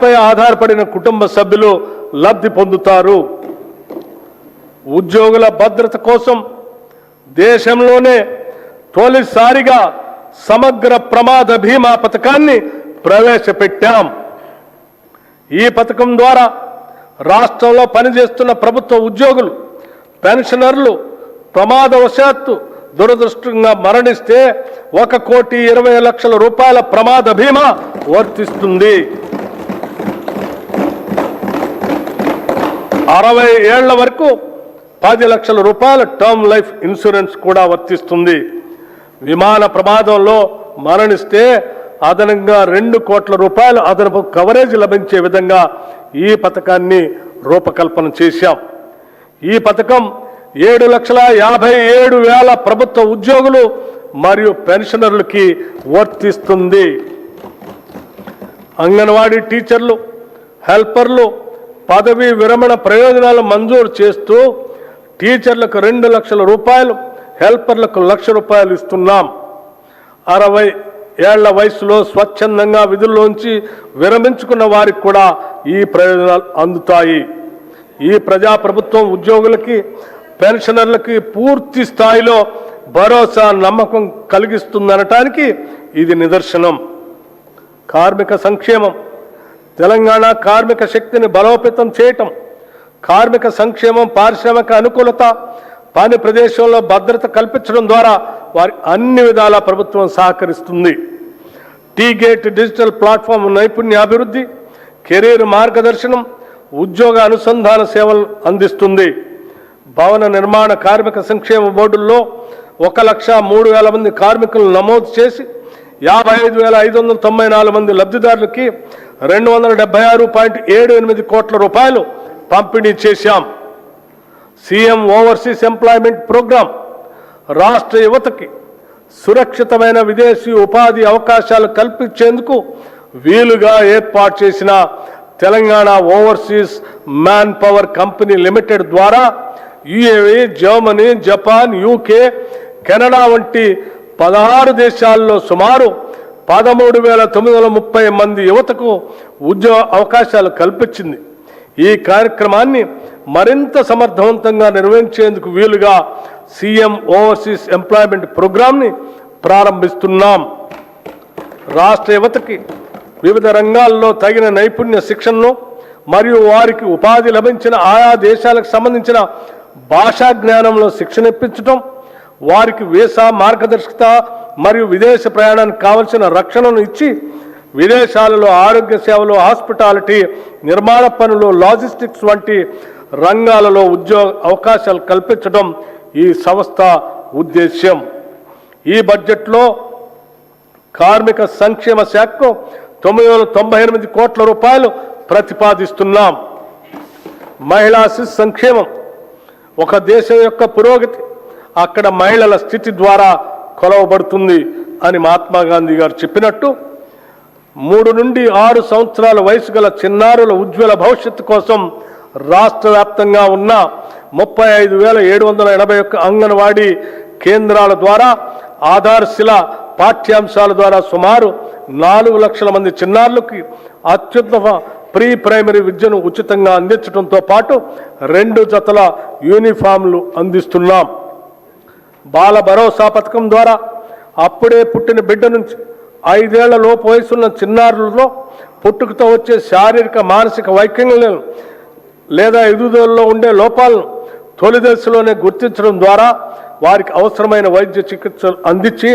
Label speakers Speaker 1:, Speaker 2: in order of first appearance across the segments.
Speaker 1: వారిపై ఆధారపడిన కుటుంబ సభ్యులు లబ్ధి పొందుతారు. ఉద్యోగుల భద్రత కోసం దేశంలోనే తొలిసారిగా సమగ్ర ప్రమాద బీమా పథకాన్ని ప్రవేశపెట్టాం. ఈ పథకం ద్వారా రాష్ట్రంలో పనిచేస్తున్న ప్రభుత్వ ఉద్యోగులు, పెన్షనర్లు ప్రమాదవశాత్తు దురదృష్టంగా మరణిస్తే 1,20,00,000 రూపాయల ప్రమాద బీమా వర్తిస్తుంది. 60 ఏళ్ల వరకు 10 లక్షల రూపాయల టర్మ్ లైఫ్ ఇన్సూరెన్స్ కూడా వర్తిస్తుంది. విమాన ప్రమాదంలో మరణిస్తే అదనంగా 2 కోట్ల రూపాయలు అదనపు కవరేజ్ లభించే విధంగా ఈ పథకాన్ని రూపకల్పన చేశాం. ఈ పథకం 7,57,000 ప్రభుత్వ ఉద్యోగులు మరియు పెన్షనర్లకి వర్తిస్తుంది. అంగన్వాడీ టీచర్లు, హెల్పర్లు పదవీ విరమణ ప్రయోజనాలు మంజూరు చేస్తూ టీచర్లకు 2 లక్షల రూపాయలు, హెల్పర్లకు 1,00,000 రూపాయలు ఇస్తున్నాం. 60 ఏళ్ల వయసులో స్వచ్ఛందంగా విధుల్లోంచి విరమించుకున్న వారికి కూడా ఈ ప్రయోజనాలు అందుతాయి. ఈ ప్రజాప్రభుత్వం ఉద్యోగులకి, పెన్షనర్లకి పూర్తి స్థాయిలో భరోసా, నమ్మకం కలిగిస్తుందనటానికి ఇది నిదర్శనం. కార్మిక సంక్షేమం. తెలంగాణ కార్మిక శక్తిని బలోపేతం చేయటం, కార్మిక సంక్షేమం, పారిశ్రామిక అనుకూలత, పని ప్రదేశంలో భద్రత కల్పించడం ద్వారా వారి అన్ని విధాల ప్రభుత్వం సహకరిస్తుంది. టీ-గేట్ డిజిటల్ ప్లాట్ఫామ్ నైపుణ్యాభివృద్ధి, కెరీర్ మార్గదర్శనం, ఉద్యోగ అనుసంధాన సేవలు అందిస్తుంది. భవన నిర్మాణ కార్మిక సంక్షేమ బోర్డుల్లో 1,03,000 మంది కార్మికులను నమోదు చేసి 55,594 మంది లబ్ధిదారులకి 276.78 కోట్ల రూపాయలు పంపిణీ చేశాం. సీఎం ఓవర్సీస్ ఎంప్లాయ్మెంట్ ప్రోగ్రాం రాష్ట్ర యువతకి సురక్షితమైన విదేశీ ఉపాధి అవకాశాలు కల్పించేందుకు వీలుగా ఏర్పాటు చేసిన Telangana overseas manpower company limited ద్వారా UAE, Germany, Japan, UK, Canada వంటి 16 దేశాల్లో సుమారు 13,930 మంది యువతకు ఉద్యోగ అవకాశాలు కల్పించింది. ఈ కార్యక్రమాన్ని మరింత సమర్థవంతంగా నిర్వహించేందుకు వీలుగా సీఎం ఓవర్సీస్ ఎంప్లాయ్మెంట్ ప్రోగ్రాంని ప్రారంభిస్తున్నాం. రాష్ట్ర యువతకి వివిధ రంగాల్లో తగిన నైపుణ్య శిక్షణను మరియు వారికి ఉపాధి లభించిన ఆయా దేశాలకు సంబంధించిన భాషా జ్ఞానంలో శిక్షణ ఇప్పించడం, వారికి వీసా మార్గదర్శకత మరియు విదేశ ప్రయాణానికి కావలసిన రక్షణను ఇచ్చి విదేశాలలో ఆరోగ్య సేవలు, హాస్పిటాలిటీ, నిర్మాణ పనులు, లాజిస్టిక్స్ వంటి రంగాలలో ఉద్యోగ అవకాశాలు కల్పించడం ఈ సంస్థ ఉద్దేశ్యం. ఈ బడ్జెట్లో కార్మిక సంక్షేమ శాఖకు 998 కోట్ల రూపాయలు ప్రతిపాదిస్తున్నాం. మహిళా శిశు సంక్షేమం. ఒక దేశం యొక్క పురోగతి అక్కడ మహిళల స్థితి ద్వారా కొలవబడుతుంది అని మహాత్మా గాంధీ గారు చెప్పినట్టు 3 నుండి 6 సంవత్సరాల వయసు గల చిన్నారుల ఉజ్వల భవిష్యత్తు కోసం రాష్ట్ర వ్యాప్తంగా ఉన్న 35,781 అంగన్వాడీ కేంద్రాల ద్వారా ఆధారశిల పాఠ్యాంశాల ద్వారా సుమారు 4 లక్షల మంది చిన్నారులకి అత్యుత్తమ ప్రీ ప్రైమరీ విద్యను ఉచితంగా అందించడంతో పాటు 2 జతల యూనిఫామ్లు అందిస్తున్నాం. బాల భరోసా పథకం ద్వారా అప్పుడే పుట్టిన బిడ్డ నుంచి 5 ఏళ్ల లోపు వయసున్న చిన్నారులలో పుట్టుకతో వచ్చే శారీరక, మానసిక వైకల్యాలను లేదా ఎదుగుదలలో ఉండే లోపాలను తొలి దశలోనే గుర్తించడం ద్వారా వారికి అవసరమైన వైద్య చికిత్సలు అందించి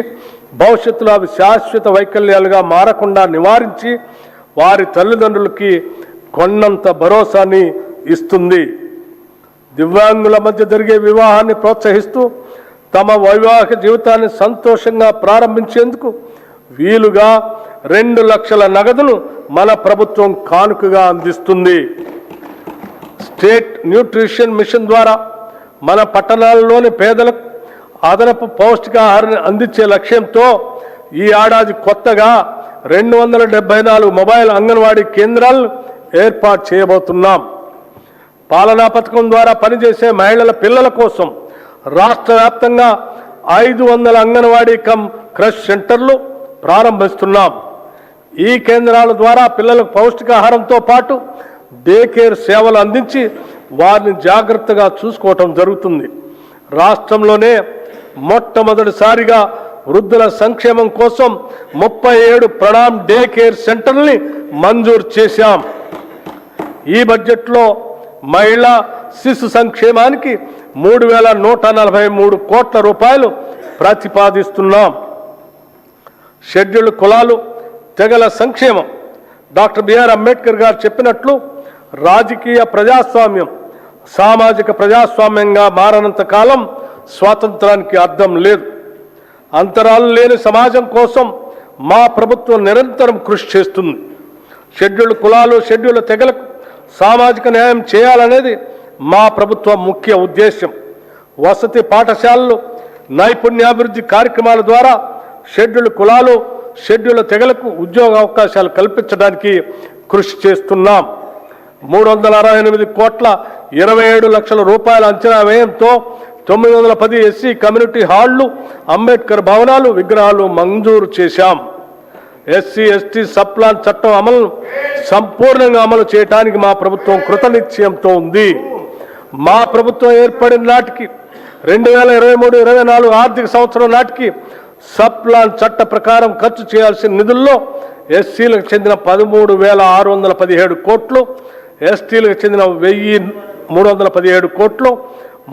Speaker 1: భవిష్యత్తులో అవి శాశ్వత వైకల్యాలుగా మారకుండా నివారించి వారి తల్లిదండ్రులకి కొన్నంత భరోసాని ఇస్తుంది. దివ్యాంగుల మధ్య జరిగే వివాహాన్ని ప్రోత్సహిస్తూ తమ వైవాహిక జీవితాన్ని సంతోషంగా ప్రారంభించేందుకు వీలుగా 2 లక్షల నగదును మన ప్రభుత్వం కానుకగా అందిస్తుంది. స్టేట్ న్యూట్రిషన్ మిషన్ ద్వారా మన పట్టణాల్లోని పేదలకు అదనపు పౌష్టికాహారాన్ని అందించే లక్ష్యంతో ఈ ఏడాది కొత్తగా 274 మొబైల్ అంగన్వాడీ కేంద్రాలను ఏర్పాటు చేయబోతున్నాం. పాలనా పథకం ద్వారా పనిచేసే మహిళల పిల్లల కోసం రాష్ట్ర వ్యాప్తంగా 500 అంగన్వాడీ కమ్ క్రష్ సెంటర్లు ప్రారంభిస్తున్నాం. ఈ కేంద్రాల ద్వారా పిల్లలకు పౌష్టికాహారంతో పాటు డే కేర్ సేవలు అందించి వారిని జాగ్రత్తగా చూసుకోవటం జరుగుతుంది. రాష్ట్రంలోనే మొట్టమొదటిసారిగా వృద్ధుల సంక్షేమం కోసం 37 ప్రణామ్ డే కేర్ సెంటర్ని మంజూరు చేశాం. ఈ బడ్జెట్లో మహిళా శిశు సంక్షేమానికి 3,143 కోట్ల రూపాయలు ప్రతిపాదిస్తున్నాం. షెడ్యూల్డ్ కులాలు తెగల సంక్షేమం డాక్టర్ బిఆర్ అంబేద్కర్ గారు చెప్పినట్లు రాజకీయ ప్రజాస్వామ్యం సామాజిక ప్రజాస్వామ్యంగా మారనంత కాలం స్వాతంత్రానికి అర్థం లేదు. అంతరాలు లేని సమాజం కోసం మా ప్రభుత్వం నిరంతరం కృషి చేస్తుంది. షెడ్యూల్డ్ కులాలు షెడ్యూల్డ్ తెగలకు సామాజిక న్యాయం చేయాలనేది మా ప్రభుత్వ ముఖ్య ఉద్దేశం. వసతి పాఠశాలలు నైపుణ్యాభివృద్ధి కార్యక్రమాల ద్వారా షెడ్యూల్డ్ కులాలు షెడ్యూల్డ్ తెగలకు ఉద్యోగ అవకాశాలు కల్పించడానికి కృషి చేస్తున్నాం. 368 కోట్ల 27 లక్షల రూపాయల అంచనా వ్యయంతో 910 ఎస్సీ కమ్యూనిటీ హాళ్లు, అంబేద్కర్ భవనాలు, విగ్రహాలు మంజూరు చేశాం. ఎస్సీ ఎస్టీ సప్లాన్ చట్టం అమలును సంపూర్ణంగా అమలు చేయడానికి మా ప్రభుత్వం కృతనిశ్చయంతో ఉంది. మా ప్రభుత్వం ఏర్పడిన నాటికి 2023-24 ఆర్థిక సంవత్సరం నాటికి సప్లాన్ చట్ట ప్రకారం ఖర్చు చేయాల్సిన నిధుల్లో ఎస్సీలకు చెందిన 13,617 కోట్లు, ఎస్టీలకు చెందిన 1,317 కోట్లు,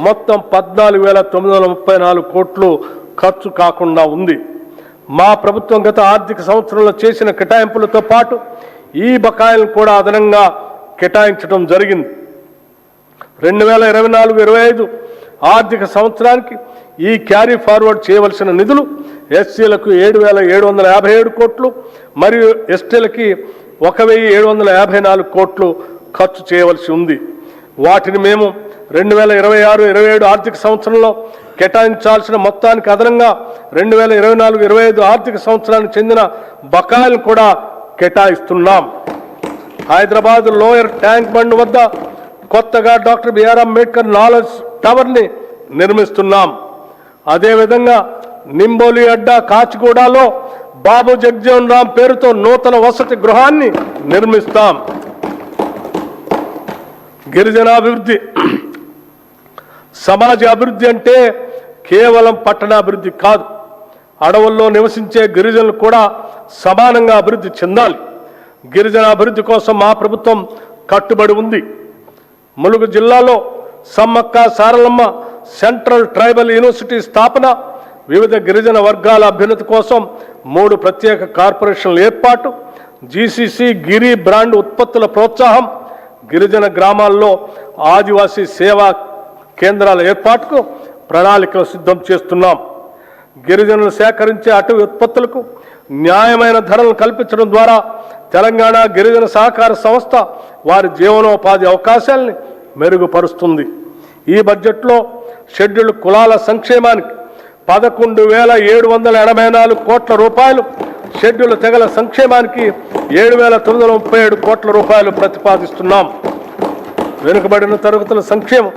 Speaker 1: మొత్తం 14,934 కోట్లు ఖర్చు కాకుండా ఉంది. మా ప్రభుత్వం గత ఆర్థిక సంవత్సరంలో చేసిన కేటాయింపులతో పాటు ఈ బకాయిలను కూడా అదనంగా కేటాయించడం జరిగింది. 2024-25 ఆర్థిక సంవత్సరానికి ఈ క్యారీ ఫార్వర్డ్ చేయవలసిన నిధులు ఎస్సీలకు 7,757 కోట్లు మరియు ఎస్టీలకి 1,754 కోట్లు ఖర్చు చేయవలసి ఉంది. వాటిని మేము 2026-27 ఆర్థిక సంవత్సరంలో కేటాయించాల్సిన మొత్తానికి అదనంగా 2024-25 ఆర్థిక సంవత్సరానికి చెందిన బకాయిలను కూడా కేటాయిస్తున్నాం. హైదరాబాద్ లోయర్ ట్యాంక్ బండ్ వద్ద కొత్తగా డాక్టర్ బిఆర్ అంబేద్కర్ నాలెడ్జ్ టవర్ని నిర్మిస్తున్నాం. అదేవిధంగా నింబోలి అడ్డా కాచిగూడలో బాబు జగ్జీవన్ రామ్ పేరుతో నూతన వసతి గృహాన్ని నిర్మిస్తాం. గిరిజనాభివృద్ధి సమాజ అభివృద్ధి అంటే కేవలం పట్టణాభివృద్ధి కాదు. అడవుల్లో నివసించే గిరిజనులు కూడా సమానంగా అభివృద్ధి చెందాలి. గిరిజన అభివృద్ధి కోసం మా ప్రభుత్వం కట్టుబడి ఉంది. ములుగు జిల్లాలో Sammakka Saralamma central tribal university స్థాపన, వివిధ గిరిజన వర్గాల అభ్యున్నతి కోసం 3 ప్రత్యేక కార్పొరేషన్ల ఏర్పాటు, జీసీసీ గిరి బ్రాండ్ ఉత్పత్తుల ప్రోత్సాహం, గిరిజన గ్రామాల్లో ఆదివాసీ సేవా కేంద్రాల ఏర్పాటుకు ప్రణాళికలు సిద్ధం చేస్తున్నాం. గిరిజనులు సేకరించే అటవీ ఉత్పత్తులకు న్యాయమైన ధరలను కల్పించడం ద్వారా తెలంగాణ గిరిజన సహకార సంస్థ వారి జీవనోపాధి అవకాశాలని మెరుగుపరుస్తుంది. ఈ బడ్జెట్లో షెడ్యూల్డ్ కులాల సంక్షేమానికి 11,784 కోట్ల రూపాయలు, షెడ్యూల్డ్ తెగల సంక్షేమానికి 7,937 కోట్ల రూపాయలు ప్రతిపాదిస్తున్నాం. వెనుకబడిన తరగతుల సంక్షేమం